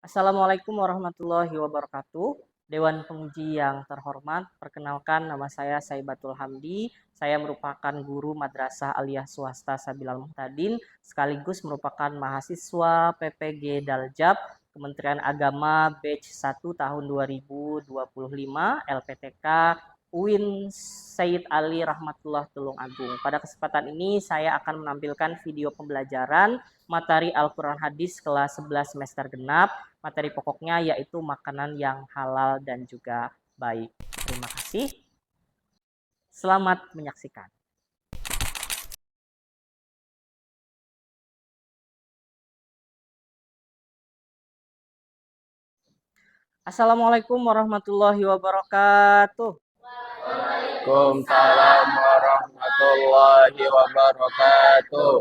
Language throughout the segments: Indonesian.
Assalamualaikum warahmatullahi wabarakatuh. Dewan Penguji yang terhormat, perkenalkan nama saya Saibatul Hamdi. Saya merupakan guru Madrasah Aliyah Swasta Sabilal Muhtadin, sekaligus merupakan mahasiswa PPG Daljab Kementerian Agama Batch 1 tahun 2025 LPTK UIN Sayyid Ali Rahmatullah Tulung Agung. Pada kesempatan ini saya akan menampilkan video pembelajaran materi Al-Quran Hadis kelas 11 semester genap. Materi pokoknya yaitu makanan yang halal dan juga baik. Terima kasih. Selamat menyaksikan. Assalamualaikum warahmatullahi wabarakatuh. Waalaikumsalam warahmatullahi wabarakatuh.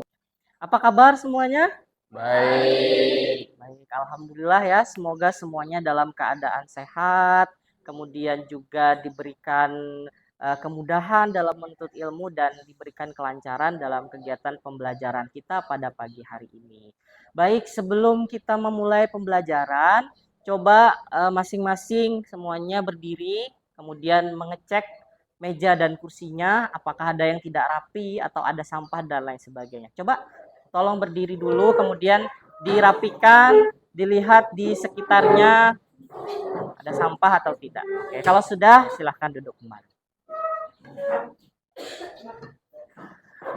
Apa kabar semuanya? Baik. Baik, alhamdulillah ya. Semoga semuanya dalam keadaan sehat, kemudian juga diberikan kemudahan dalam menuntut ilmu dan diberikan kelancaran dalam kegiatan pembelajaran kita pada pagi hari ini. Baik, sebelum kita memulai pembelajaran, coba masing-masing semuanya berdiri, kemudian mengecek meja dan kursinya, apakah ada yang tidak rapi atau ada sampah dan lain sebagainya. Coba tolong berdiri dulu, kemudian dirapikan, dilihat di sekitarnya ada sampah atau tidak. Oke, kalau sudah silahkan duduk kembali.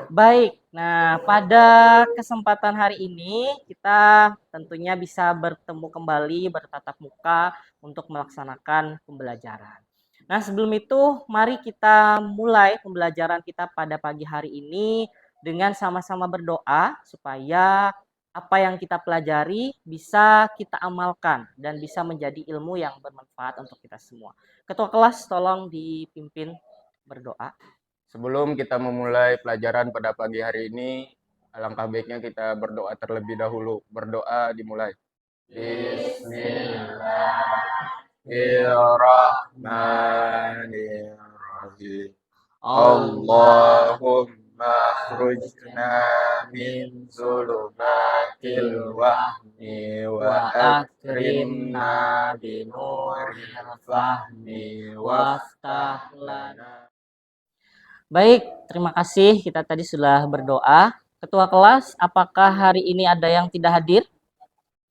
Baik, nah pada kesempatan hari ini kita tentunya bisa bertemu kembali, bertatap muka untuk melaksanakan pembelajaran. Nah sebelum itu mari kita mulai pembelajaran kita pada pagi hari ini dengan sama-sama berdoa supaya apa yang kita pelajari bisa kita amalkan dan bisa menjadi ilmu yang bermanfaat untuk kita semua. Ketua kelas tolong dipimpin berdoa. Sebelum kita memulai pelajaran pada pagi hari ini, alangkah baiknya kita berdoa terlebih dahulu. Berdoa dimulai. Bismillahirrahmanirrahim. Allahumma khurujna min zulumatil wahmi wa akrimna binuril fahmi waftah lana. Baik, terima kasih. Kita tadi sudah berdoa. Ketua kelas, apakah hari ini ada yang tidak hadir?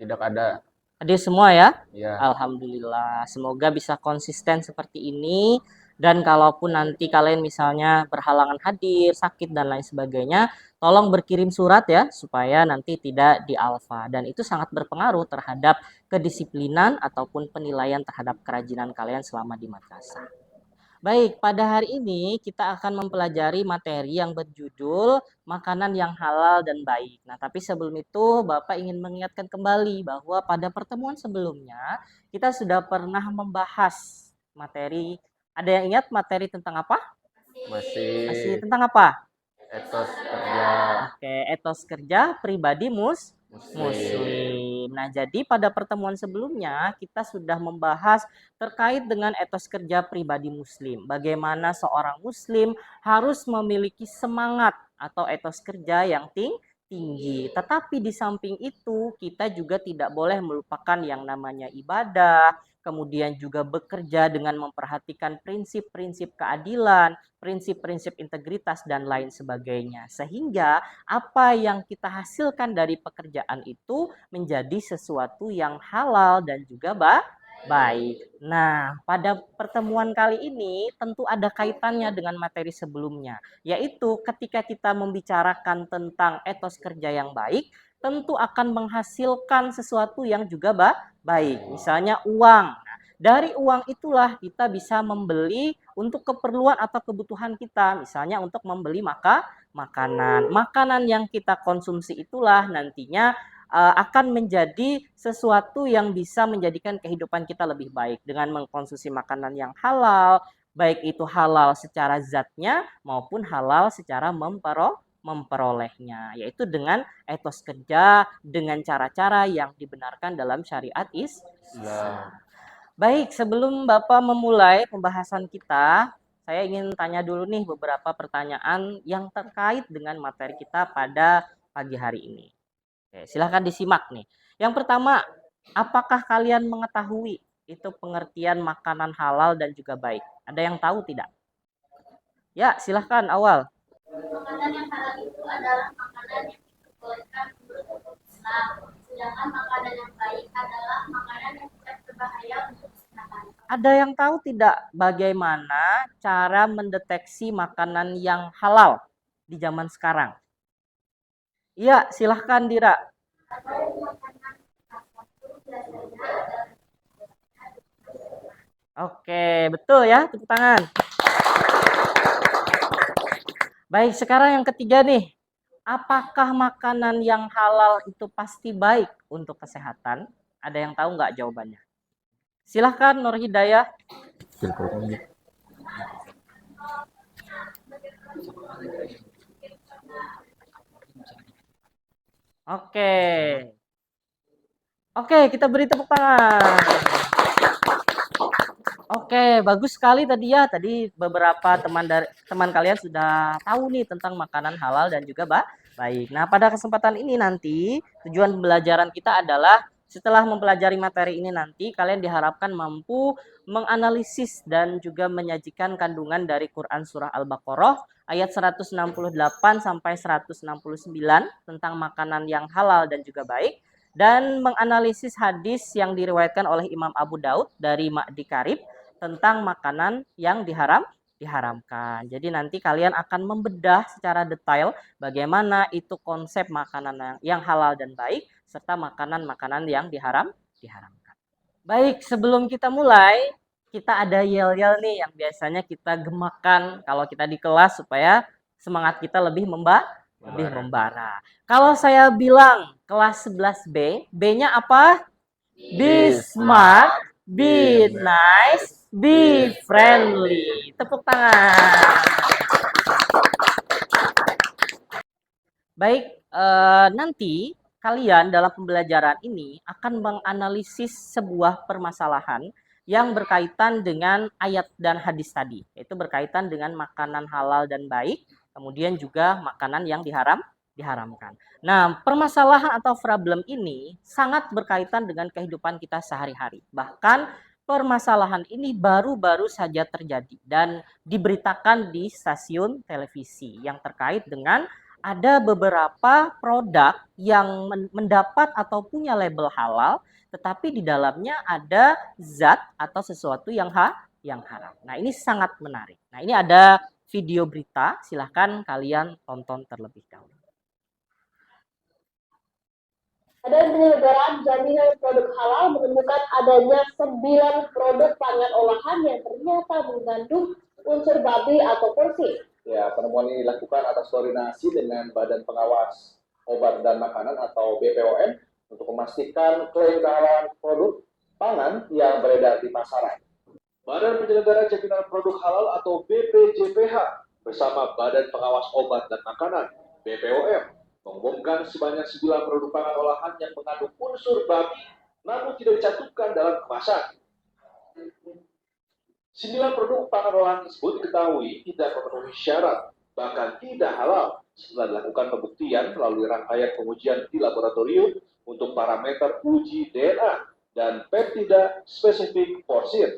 Tidak ada. Hadir semua ya? Ya. Alhamdulillah. Semoga bisa konsisten seperti ini. Dan kalaupun nanti kalian misalnya berhalangan hadir, sakit, dan lain sebagainya, tolong berkirim surat ya, supaya nanti tidak di alfa. Dan itu sangat berpengaruh terhadap kedisiplinan ataupun penilaian terhadap kerajinan kalian selama di madrasah. Baik, pada hari ini kita akan mempelajari materi yang berjudul makanan yang halal dan baik. Nah, tapi sebelum itu Bapak ingin mengingatkan kembali bahwa pada pertemuan sebelumnya kita sudah pernah membahas materi. Ada yang ingat materi tentang apa? Masih tentang apa? Etos kerja. Oke, etos kerja pribadi Muslim. Nah, jadi pada pertemuan sebelumnya kita sudah membahas terkait dengan etos kerja pribadi Muslim. Bagaimana seorang Muslim harus memiliki semangat atau etos kerja yang tinggi. Tetapi di samping itu kita juga tidak boleh melupakan yang namanya ibadah, kemudian juga bekerja dengan memperhatikan prinsip-prinsip keadilan, prinsip-prinsip integritas dan lain sebagainya. Sehingga apa yang kita hasilkan dari pekerjaan itu menjadi sesuatu yang halal dan juga baik. Nah, pada pertemuan kali ini tentu ada kaitannya dengan materi sebelumnya, yaitu ketika kita membicarakan tentang etos kerja yang baik, tentu akan menghasilkan sesuatu yang juga baik. Misalnya uang. Nah, dari uang itulah kita bisa membeli untuk keperluan atau kebutuhan kita, misalnya untuk membeli makanan. Makanan yang kita konsumsi itulah nantinya akan menjadi sesuatu yang bisa menjadikan kehidupan kita lebih baik dengan mengkonsumsi makanan yang halal, baik itu halal secara zatnya maupun halal secara memperolehnya, yaitu dengan etos kerja, dengan cara-cara yang dibenarkan dalam syariat Islam. Baik, sebelum Bapak memulai pembahasan kita, saya ingin tanya dulu nih beberapa pertanyaan yang terkait dengan materi kita pada pagi hari ini. Oke, silahkan disimak nih. Yang pertama, Apakah kalian mengetahui itu pengertian makanan halal dan juga baik? Ada yang tahu tidak? Ya, silahkan awal. Makanan yang halal itu adalah makanan yang diperbolehkan menurut hukum Islam, sedangkan makanan yang baik adalah makanan yang tidak berbahaya untuk kesehatan. Ada yang tahu tidak bagaimana cara mendeteksi makanan yang halal di zaman sekarang? Iya, silahkan Dira. Oke, betul ya, tepuk tangan. Baik, sekarang yang ketiga nih. Apakah makanan yang halal itu pasti baik untuk kesehatan? Ada yang tahu nggak jawabannya? Silahkan Nur Hidayah. Oke. Oke, kita beri tepuk tangan. Oke, bagus sekali tadi ya. Tadi beberapa teman kalian sudah tahu nih tentang makanan halal dan juga baik. Nah, pada kesempatan ini nanti tujuan pembelajaran kita adalah setelah mempelajari materi ini nanti kalian diharapkan mampu menganalisis dan juga menyajikan kandungan dari Quran surah Al-Baqarah ayat 168 sampai 169 tentang makanan yang halal dan juga baik dan menganalisis hadis yang diriwayatkan oleh Imam Abu Daud dari Ma'di Karib tentang makanan yang diharamkan. Jadi nanti kalian akan membedah secara detail bagaimana itu konsep makanan yang halal dan baik serta makanan-makanan yang diharamkan. Baik, sebelum kita mulai, kita ada yel-yel nih yang biasanya kita gemakan kalau kita di kelas supaya semangat kita lebih membara. Kalau saya bilang kelas 11B, B-nya apa? Be smart, be nice, be friendly. Tepuk tangan. Baik, nanti kalian dalam pembelajaran ini akan menganalisis sebuah permasalahan yang berkaitan dengan ayat dan hadis tadi, yaitu berkaitan dengan makanan halal dan baik, kemudian juga makanan yang diharamkan. Nah, permasalahan atau problem ini sangat berkaitan dengan kehidupan kita sehari-hari. Bahkan permasalahan ini baru-baru saja terjadi dan diberitakan di stasiun televisi yang terkait dengan ada beberapa produk yang mendapat atau punya label halal, tetapi di dalamnya ada zat atau sesuatu yang haram. Nah, ini sangat menarik. Nah, ini ada video berita, silahkan kalian tonton terlebih dahulu. Badan Penyelenggaraan Jaminan Produk Halal menemukan adanya 9 produk pangan olahan yang ternyata mengandung unsur babi atau porsi. Ya, penemuan ini dilakukan atas koordinasi dengan Badan Pengawas Obat dan Makanan atau BPOM untuk memastikan klaim kehalalan produk pangan yang beredar di pasaran. Badan Penyelenggara Jaminan Produk Halal atau BPJPH bersama Badan Pengawas Obat dan Makanan BPOM mengumumkan sebanyak 9 produk pangan olahan yang mengandung unsur babi namun tidak dicantumkan dalam kemasan. 9 produk pangan olahan tersebut diketahui tidak memenuhi syarat, bahkan tidak halal setelah dilakukan pembuktian melalui rangkaian pengujian di laboratorium untuk parameter uji DNA dan peptida spesifik porsin.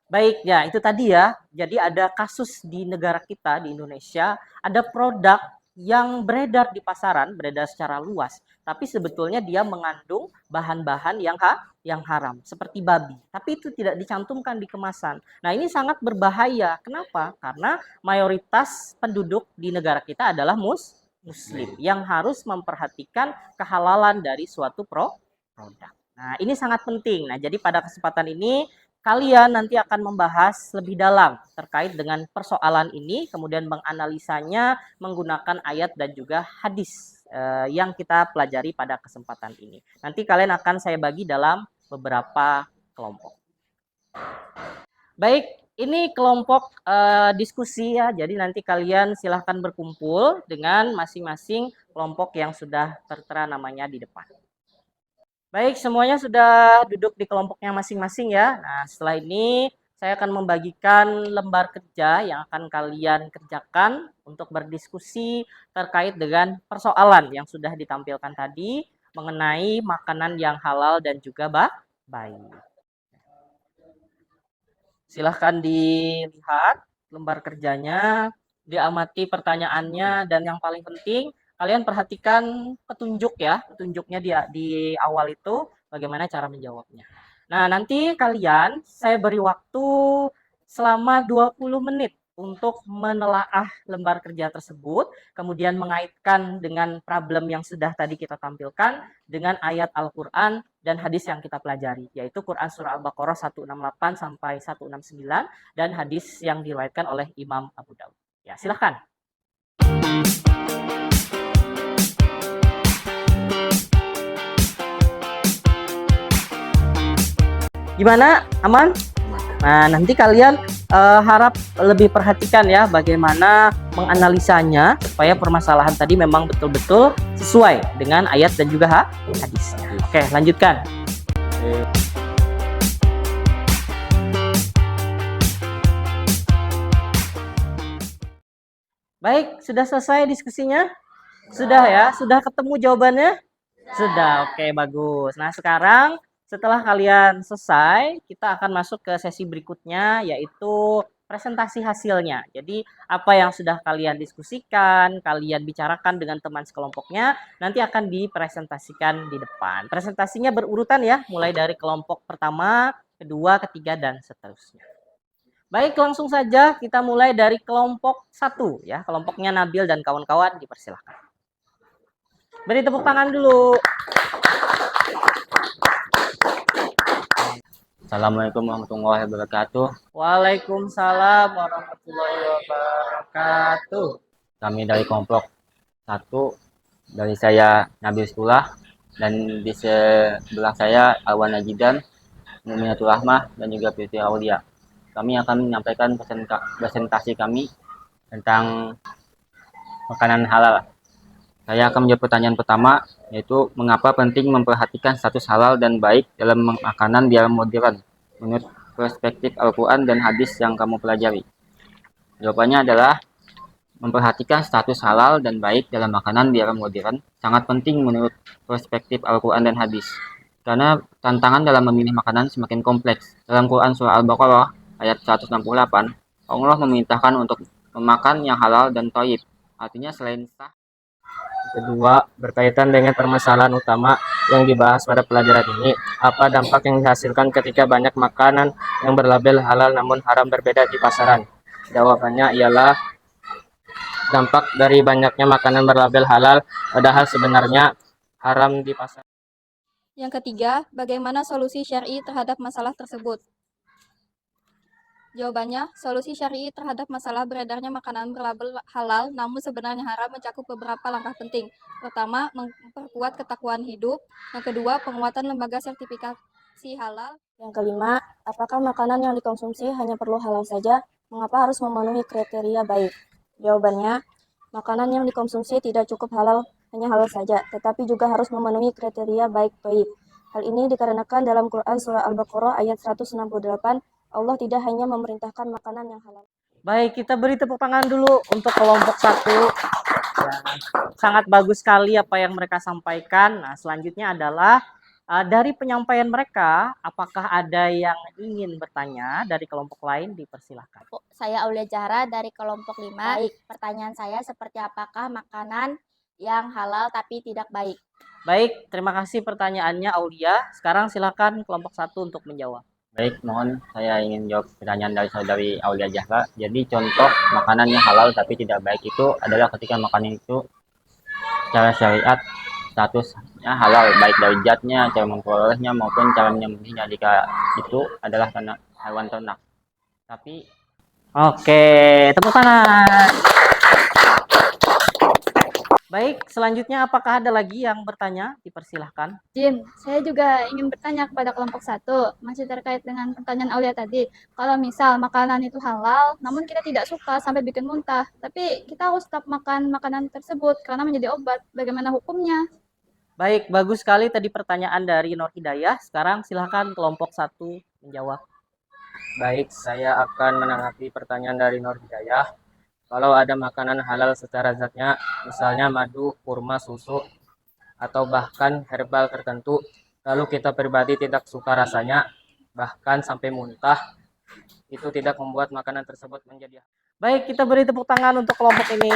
Baik, ya itu tadi ya. Jadi ada kasus di negara kita, di Indonesia, ada produk yang beredar di pasaran, beredar secara luas, tapi sebetulnya dia mengandung bahan-bahan yang haram, seperti babi. Tapi itu tidak dicantumkan di kemasan. Nah, ini sangat berbahaya. Kenapa? Karena mayoritas penduduk di negara kita adalah muslim yang harus memperhatikan kehalalan dari suatu produk. Nah, ini sangat penting. Nah, jadi pada kesempatan ini kalian nanti akan membahas lebih dalam terkait dengan persoalan ini, kemudian menganalisanya menggunakan ayat dan juga hadis yang kita pelajari pada kesempatan ini. Nanti kalian akan saya bagi dalam beberapa kelompok. Baik, ini kelompok diskusi ya, jadi nanti kalian silahkan berkumpul dengan masing-masing kelompok yang sudah tertera namanya di depan. Baik, semuanya sudah duduk di kelompoknya masing-masing ya. Nah, setelah ini saya akan membagikan lembar kerja yang akan kalian kerjakan untuk berdiskusi terkait dengan persoalan yang sudah ditampilkan tadi mengenai makanan yang halal dan juga baik. Silahkan dilihat lembar kerjanya, diamati pertanyaannya, dan yang paling penting kalian perhatikan petunjuk ya, petunjuknya di awal itu bagaimana cara menjawabnya. Nah, nanti kalian saya beri waktu selama 20 menit untuk menelaah lembar kerja tersebut, kemudian mengaitkan dengan problem yang sudah tadi kita tampilkan dengan ayat Al-Qur'an dan hadis yang kita pelajari, yaitu Quran surah Al-Baqarah 168 sampai 169 dan hadis yang diriwayatkan oleh Imam Abu Daud. Ya, silakan. Gimana? Aman? Nah, nanti kalian harap lebih perhatikan ya bagaimana menganalisanya supaya permasalahan tadi memang betul-betul sesuai dengan ayat dan juga hadisnya. Oke, lanjutkan. Baik, sudah selesai diskusinya? Sudah ya? Sudah ketemu jawabannya? Sudah, oke, bagus. Nah, sekarang setelah kalian selesai, kita akan masuk ke sesi berikutnya, yaitu presentasi hasilnya. Jadi, apa yang sudah kalian diskusikan, kalian bicarakan dengan teman sekelompoknya, nanti akan dipresentasikan di depan. Presentasinya berurutan ya, mulai dari kelompok pertama, kedua, ketiga, dan seterusnya. Baik, langsung saja kita mulai dari kelompok 1 ya, kelompoknya Nabil dan kawan-kawan, dipersilahkan. Beri tepuk tangan dulu. Assalamualaikum warahmatullahi wabarakatuh. Waalaikumsalam warahmatullahi wabarakatuh. Kami dari kelompok 1, dari saya Nabil Stullah, dan di sebelah saya Awan Najidan, Muminatul Rahmah, dan juga Fitri Aulia. Kami akan menyampaikan presentasi kami tentang makanan halal. Saya akan menjawab pertanyaan pertama, yaitu mengapa penting memperhatikan status halal dan baik dalam makanan biar modern menurut perspektif Al-Quran dan hadis yang kamu pelajari. Jawabannya adalah memperhatikan status halal dan baik dalam makanan biar modern sangat penting menurut perspektif Al-Quran dan hadis. Karena tantangan dalam memilih makanan semakin kompleks. Dalam Quran surah Al-Baqarah ayat 168, Allah memerintahkan untuk memakan yang halal dan thayyib. Artinya selain sah. Kedua, berkaitan dengan permasalahan utama yang dibahas pada pelajaran ini, apa dampak yang dihasilkan ketika banyak makanan yang berlabel halal namun haram berbeda di pasaran? Jawabannya ialah dampak dari banyaknya makanan berlabel halal padahal sebenarnya haram di pasaran. Yang ketiga, bagaimana solusi syar'i terhadap masalah tersebut? Jawabannya, solusi syar'i terhadap masalah beredarnya makanan berlabel halal namun sebenarnya haram mencakup beberapa langkah penting. Pertama, memperkuat ketakwaan hidup. Yang kedua, penguatan lembaga sertifikasi halal. Yang kelima, apakah makanan yang dikonsumsi hanya perlu halal saja? Mengapa harus memenuhi kriteria baik? Jawabannya, makanan yang dikonsumsi tidak cukup hanya halal saja, tetapi juga harus memenuhi kriteria baik baik. Hal ini dikarenakan dalam Quran surah Al-Baqarah ayat 168, Allah tidak hanya memerintahkan makanan yang halal. Baik, kita beri tepuk tangan dulu untuk kelompok 1. Ya, sangat bagus sekali apa yang mereka sampaikan. Nah, selanjutnya adalah dari penyampaian mereka, apakah ada yang ingin bertanya dari kelompok lain? Dipersilahkan. Saya Aulia Zahra dari kelompok 5. Baik, pertanyaan saya seperti apakah makanan yang halal tapi tidak baik? Baik, terima kasih pertanyaannya Aulia. Sekarang silakan kelompok 1 untuk menjawab. Baik, mohon saya ingin jawab pertanyaan dari saudari Aulia Zahra. Jadi contoh makanan yang halal tapi tidak baik itu adalah ketika makanan itu secara syariat statusnya halal, baik dari zatnya, cara memperolehnya maupun cara menyembelihnya jika itu adalah karena hewan ternak. Tapi oke, tepuk tangan. Baik, selanjutnya apakah ada lagi yang bertanya? Dipersilahkan. Jim, saya juga ingin bertanya kepada kelompok 1, masih terkait dengan pertanyaan Aulia tadi. Kalau misal makanan itu halal, namun kita tidak suka sampai bikin muntah, tapi kita harus tetap makan makanan tersebut karena menjadi obat. Bagaimana hukumnya? Baik, bagus sekali tadi pertanyaan dari Nur Hidayah. Sekarang silakan kelompok 1 menjawab. baik, saya akan menanggapi pertanyaan dari Nur Hidayah. Kalau ada makanan halal secara zatnya, misalnya madu, kurma, susu, atau bahkan herbal tertentu, lalu kita pribadi tidak suka rasanya, bahkan sampai muntah, itu tidak membuat makanan tersebut menjadi. Baik, kita beri tepuk tangan untuk kelompok ini.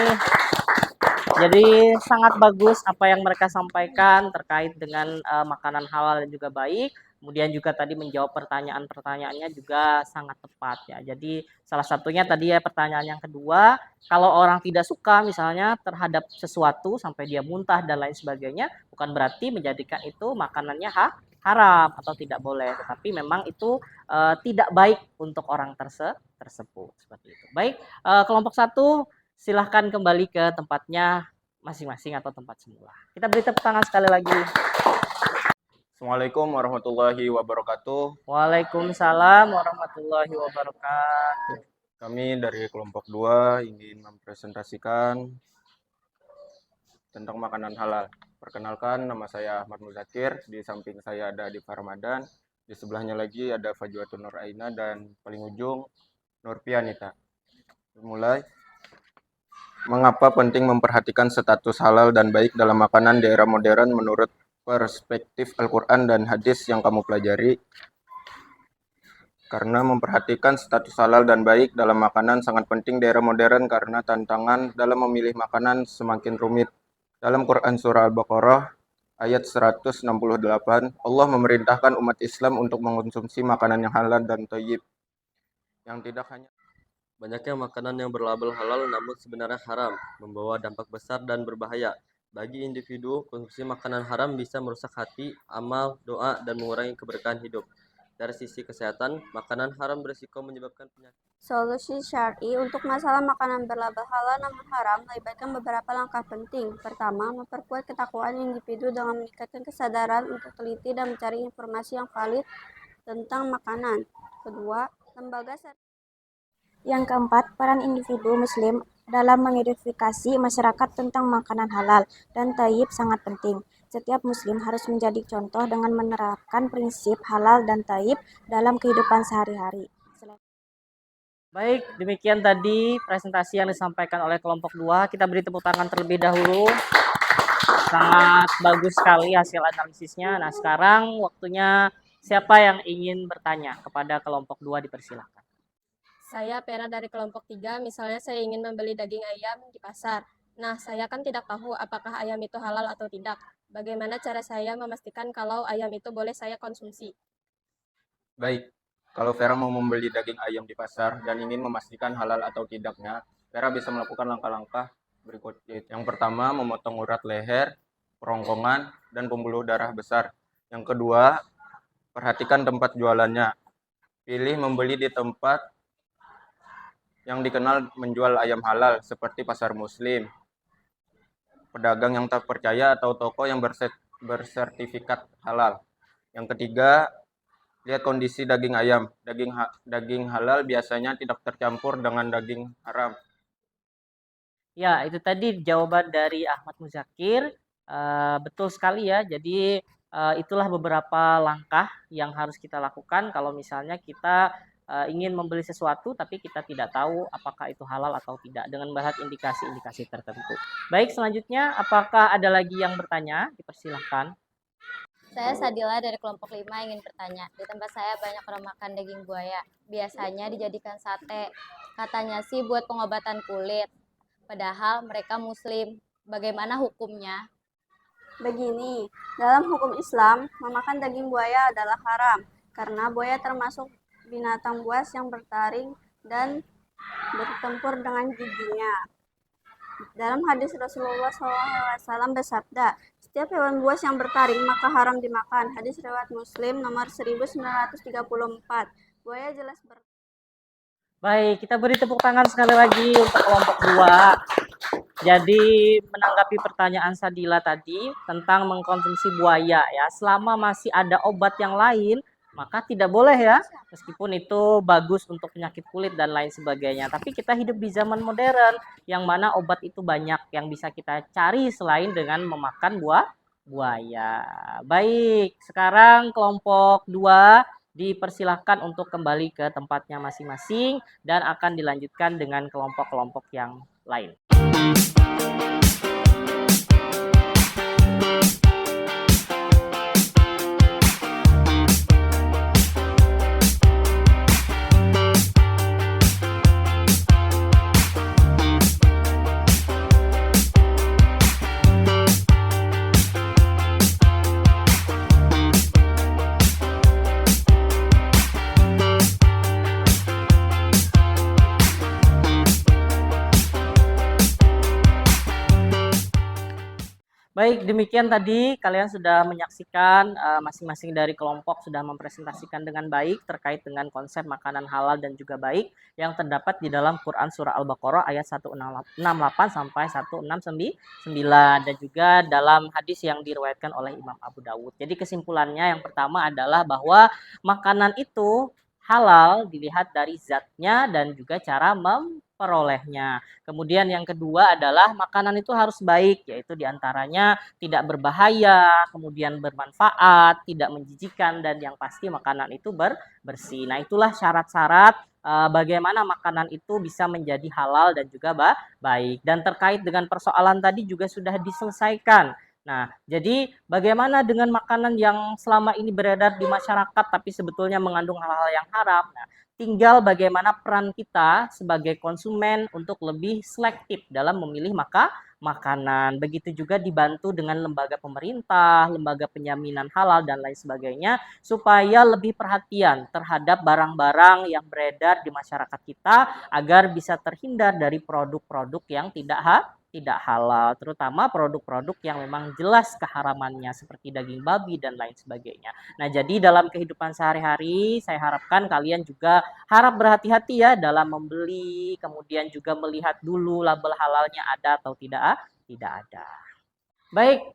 Jadi sangat bagus apa yang mereka sampaikan terkait dengan makanan halal dan juga baik. Kemudian juga tadi menjawab pertanyaan-pertanyaannya juga sangat tepat ya. Jadi salah satunya tadi ya pertanyaan yang kedua, kalau orang tidak suka misalnya terhadap sesuatu sampai dia muntah dan lain sebagainya, bukan berarti menjadikan itu makanannya haram atau tidak boleh, tetapi memang itu tidak baik untuk orang tersebut seperti itu. Baik, kelompok 1 silahkan kembali ke tempatnya masing-masing atau tempat semula. Kita beri tepuk tangan sekali lagi. Assalamualaikum warahmatullahi wabarakatuh. Waalaikumsalam warahmatullahi wabarakatuh. Kami dari kelompok 2 ingin mempresentasikan tentang makanan halal. Perkenalkan, nama saya Ahmad Muzakir. Di samping saya ada Adif Ramadan. Di sebelahnya lagi ada Fajwatun Nur Aina dan paling ujung Nur Pianita. Mulai. Mengapa penting memperhatikan status halal dan baik dalam makanan di era modern menurut perspektif Al-Quran dan hadis yang kamu pelajari? Karena memperhatikan status halal dan baik dalam makanan sangat penting di era modern karena tantangan dalam memilih makanan semakin rumit. Dalam Quran Surah Al-Baqarah ayat 168, Allah memerintahkan umat Islam untuk mengonsumsi makanan yang halal dan thayyib. Yang tidak hanya banyaknya makanan yang berlabel halal namun sebenarnya haram, membawa dampak besar dan berbahaya. Bagi individu, konsumsi makanan haram bisa merusak hati, amal, doa, dan mengurangi keberkahan hidup. Dari sisi kesehatan, makanan haram berisiko menyebabkan penyakit. Solusi syar'i untuk masalah makanan berlabel halal namun haram melibatkan beberapa langkah penting. Pertama, memperkuat ketakwaan individu dengan meningkatkan kesadaran untuk teliti dan mencari informasi yang valid tentang makanan. Kedua, lembaga Yang keempat, peran individu muslim dalam mengedukasi masyarakat tentang makanan halal dan thayyib sangat penting. Setiap muslim harus menjadi contoh dengan menerapkan prinsip halal dan thayyib dalam kehidupan sehari-hari. Baik, demikian tadi presentasi yang disampaikan oleh kelompok 2. Kita beri tepuk tangan terlebih dahulu. Sangat bagus sekali hasil analisisnya. Nah, sekarang waktunya siapa yang ingin bertanya kepada kelompok 2 dipersilakan. Saya Pera dari kelompok 3, misalnya saya ingin membeli daging ayam di pasar. Nah, saya kan tidak tahu apakah ayam itu halal atau tidak. Bagaimana cara saya memastikan kalau ayam itu boleh saya konsumsi? baik. Kalau Vera mau membeli daging ayam di pasar dan ingin memastikan halal atau tidaknya, Vera bisa melakukan langkah-langkah berikut. Yang pertama, memotong urat leher, kerongkongan, dan pembuluh darah besar. Yang kedua, perhatikan tempat jualannya. Pilih membeli di tempat yang dikenal menjual ayam halal seperti pasar muslim, pedagang yang terpercaya atau toko yang bersertifikat halal. Yang ketiga, lihat kondisi daging ayam. Daging halal biasanya tidak tercampur dengan daging haram. Ya, itu tadi jawaban dari Ahmad Muzakir. Betul sekali ya. Jadi itulah beberapa langkah yang harus kita lakukan kalau misalnya kita ingin membeli sesuatu tapi kita tidak tahu apakah itu halal atau tidak dengan melihat indikasi-indikasi tertentu. Baik, selanjutnya apakah ada lagi yang bertanya? Dipersilahkan. Saya Sadila dari kelompok 5 ingin bertanya. Di tempat saya banyak orang makan daging buaya. Biasanya dijadikan sate. Katanya sih buat pengobatan kulit. Padahal mereka muslim. Bagaimana hukumnya? Begini, dalam hukum Islam, memakan daging buaya adalah haram karena buaya termasuk binatang buas yang bertaring dan bertempur dengan giginya. Dalam hadis Rasulullah SAW bersabda, setiap hewan buas yang bertaring maka haram dimakan. Hadis riwayat Muslim nomor 1934. Buaya jelas Baik, kita beri tepuk tangan sekali lagi untuk kelompok 2. Jadi menanggapi pertanyaan Sadila tadi tentang mengkonsumsi buaya ya, selama masih ada obat yang lain maka tidak boleh ya, meskipun itu bagus untuk penyakit kulit dan lain sebagainya. Tapi kita hidup di zaman modern yang mana obat itu banyak yang bisa kita cari selain dengan memakan buaya. Baik, sekarang kelompok 2 dipersilahkan untuk kembali ke tempatnya masing-masing dan akan dilanjutkan dengan kelompok-kelompok yang lain. Baik, demikian tadi kalian sudah menyaksikan masing-masing dari kelompok sudah mempresentasikan dengan baik terkait dengan konsep makanan halal dan juga baik yang terdapat di dalam Quran Surah Al-Baqarah ayat 168 sampai 169 dan juga dalam hadis yang diriwayatkan oleh Imam Abu Dawud. Jadi kesimpulannya yang pertama adalah bahwa makanan itu halal dilihat dari zatnya dan juga cara memperolehnya. Kemudian yang kedua adalah makanan itu harus baik, yaitu diantaranya tidak berbahaya, kemudian bermanfaat, tidak menjijikan, dan yang pasti makanan itu bersih. Nah itulah syarat-syarat bagaimana makanan itu bisa menjadi halal dan juga baik. Dan terkait dengan persoalan tadi juga sudah diselesaikan. Nah, jadi bagaimana dengan makanan yang selama ini beredar di masyarakat tapi sebetulnya mengandung hal-hal yang haram? Nah, tinggal bagaimana peran kita sebagai konsumen untuk lebih selektif dalam memilih makanan. Begitu juga dibantu dengan lembaga pemerintah, lembaga penjaminan halal dan lain sebagainya supaya lebih perhatian terhadap barang-barang yang beredar di masyarakat kita agar bisa terhindar dari produk-produk yang tidak halal, terutama produk-produk yang memang jelas keharamannya seperti daging babi dan lain sebagainya. Nah, jadi dalam kehidupan sehari-hari saya harapkan kalian juga harap berhati-hati ya dalam membeli, kemudian juga melihat dulu label halalnya ada atau tidak ada. Baik,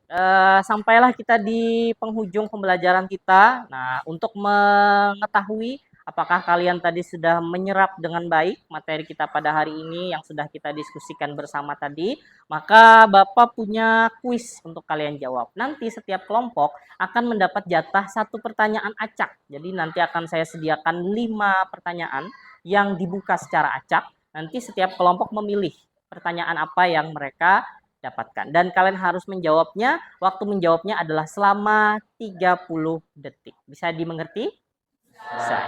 sampailah kita di penghujung pembelajaran kita. Nah, untuk mengetahui apakah kalian tadi sudah menyerap dengan baik materi kita pada hari ini yang sudah kita diskusikan bersama tadi, maka Bapak punya kuis untuk kalian jawab. Nanti setiap kelompok akan mendapat jatah 1 pertanyaan acak. Jadi nanti akan saya sediakan 5 pertanyaan yang dibuka secara acak. Nanti setiap kelompok memilih pertanyaan apa yang mereka dapatkan. Dan kalian harus menjawabnya, waktu menjawabnya adalah selama 30 detik. Bisa dimengerti? Bisa.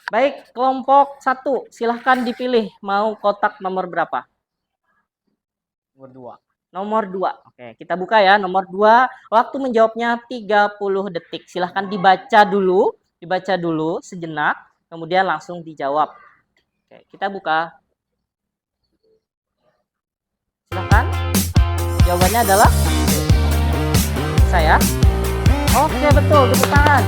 Baik, kelompok 1, silahkan dipilih mau kotak nomor berapa? Nomor 2. Oke, kita buka ya. Nomor 2, waktu menjawabnya 30 detik. Silahkan dibaca dulu sejenak, kemudian langsung dijawab. Oke, kita buka. Silahkan. Jawabannya adalah saya. Oke, betul. Tepuk tangan.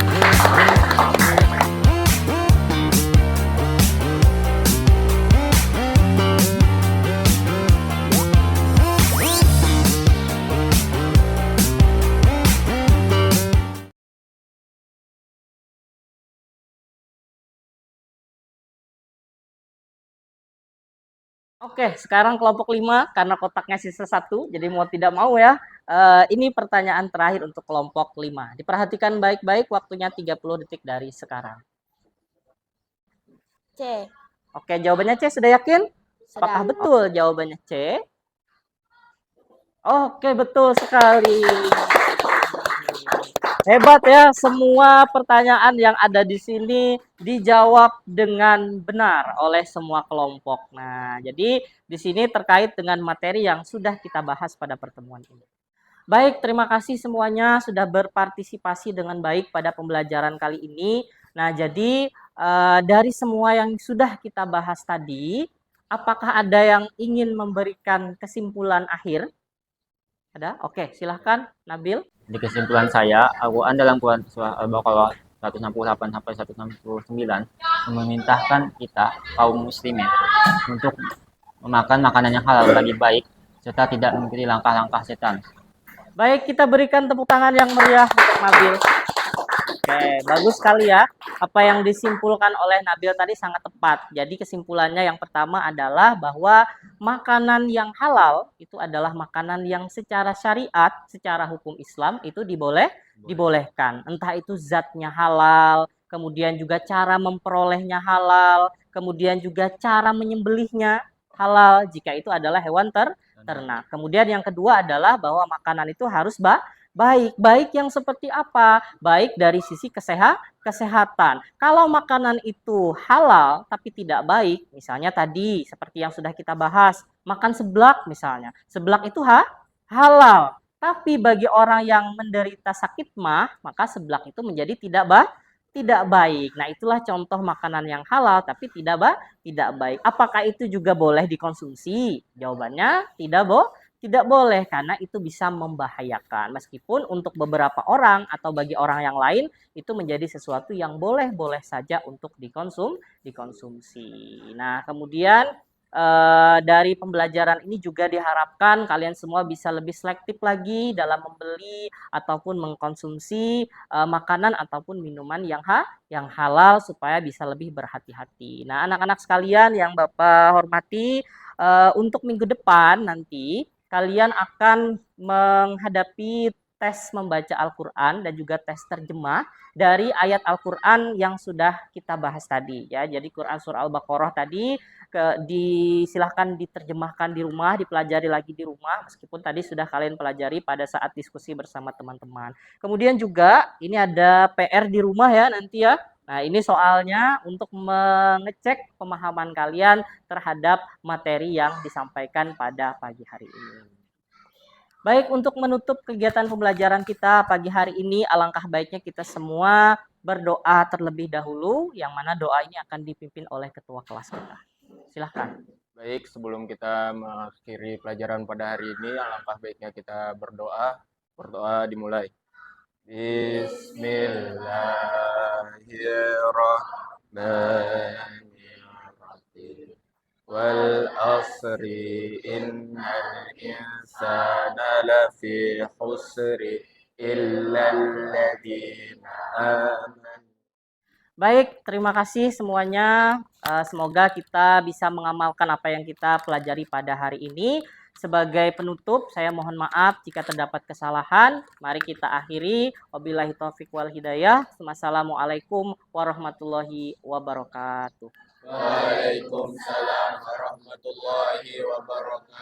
Oke, sekarang kelompok 5 karena kotaknya sisa 1, jadi mau tidak mau ya. Ini pertanyaan terakhir untuk kelompok 5. Diperhatikan baik-baik, waktunya 30 detik dari sekarang. C. Oke, jawabannya C, sudah yakin? Sudah. Apakah betul jawabannya C? Oke, betul sekali. Hebat ya, semua pertanyaan yang ada di sini dijawab dengan benar oleh semua kelompok. Nah, jadi di sini terkait dengan materi yang sudah kita bahas pada pertemuan ini. Baik, terima kasih semuanya sudah berpartisipasi dengan baik pada pembelajaran kali ini. Nah, jadi dari semua yang sudah kita bahas tadi, apakah ada yang ingin memberikan kesimpulan akhir? Ada? Oke, silahkan Nabil. Di kesimpulan saya, Al-Quran dalam Quran Surah Al-Baqarah 168 sampai 169 memerintahkan kita kaum muslimin untuk memakan makanan yang halal lagi baik serta tidak mengikuti langkah-langkah setan. Baik, kita berikan tepuk tangan yang meriah untuk Nabil. Oke, bagus sekali ya. Apa yang disimpulkan oleh Nabil tadi sangat tepat. Jadi kesimpulannya yang pertama adalah bahwa makanan yang halal itu adalah makanan yang secara syariat, secara hukum Islam itu dibolehkan. Entah itu zatnya halal, kemudian juga cara memperolehnya halal, kemudian juga cara menyembelihnya halal jika itu adalah hewan ternak. Kemudian yang kedua adalah bahwa makanan itu harus baik. Baik yang seperti apa? Baik dari sisi kesehatan. Kalau makanan itu halal tapi tidak baik, misalnya tadi seperti yang sudah kita bahas, makan seblak misalnya. Seblak itu halal. Tapi bagi orang yang menderita sakit mah, maka seblak itu menjadi tidak baik. Nah, itulah contoh makanan yang halal tapi tidak baik. Apakah itu juga boleh dikonsumsi? Jawabannya Tidak boleh karena itu bisa membahayakan. Meskipun untuk beberapa orang atau bagi orang yang lain itu menjadi sesuatu yang boleh-boleh saja untuk dikonsumsi. Nah, kemudian dari pembelajaran ini juga diharapkan kalian semua bisa lebih selektif lagi dalam membeli ataupun mengkonsumsi makanan ataupun minuman yang halal supaya bisa lebih berhati-hati. Nah, anak-anak sekalian yang Bapak hormati, untuk minggu depan nanti kalian akan menghadapi tes membaca Al-Quran dan juga tes terjemah dari ayat Al-Quran yang sudah kita bahas tadi ya. Jadi Quran surah Al-Baqarah tadi disilahkan diterjemahkan di rumah, dipelajari lagi di rumah meskipun tadi sudah kalian pelajari pada saat diskusi bersama teman-teman. Kemudian juga ini ada PR di rumah ya nanti ya. Nah, ini soalnya untuk mengecek pemahaman kalian terhadap materi yang disampaikan pada pagi hari ini. Baik, untuk menutup kegiatan pembelajaran kita pagi hari ini, alangkah baiknya kita semua berdoa terlebih dahulu, yang mana doa ini akan dipimpin oleh ketua kelas kita. Silahkan. Baik, sebelum kita mengakhiri pelajaran pada hari ini, alangkah baiknya kita berdoa. Berdoa dimulai. Bismillahirrahmanirrahim. Wal asri innal insana lafi khusri illa alladhina amanu. Baik, terima kasih semuanya. Semoga kita bisa mengamalkan apa yang kita pelajari pada hari ini. Sebagai penutup, saya mohon maaf jika terdapat kesalahan. Mari kita akhiri. Wabillahi taufiq wal hidayah. Wassalamualaikum warahmatullahi wabarakatuh. Waalaikumsalam warahmatullahi wabarakatuh.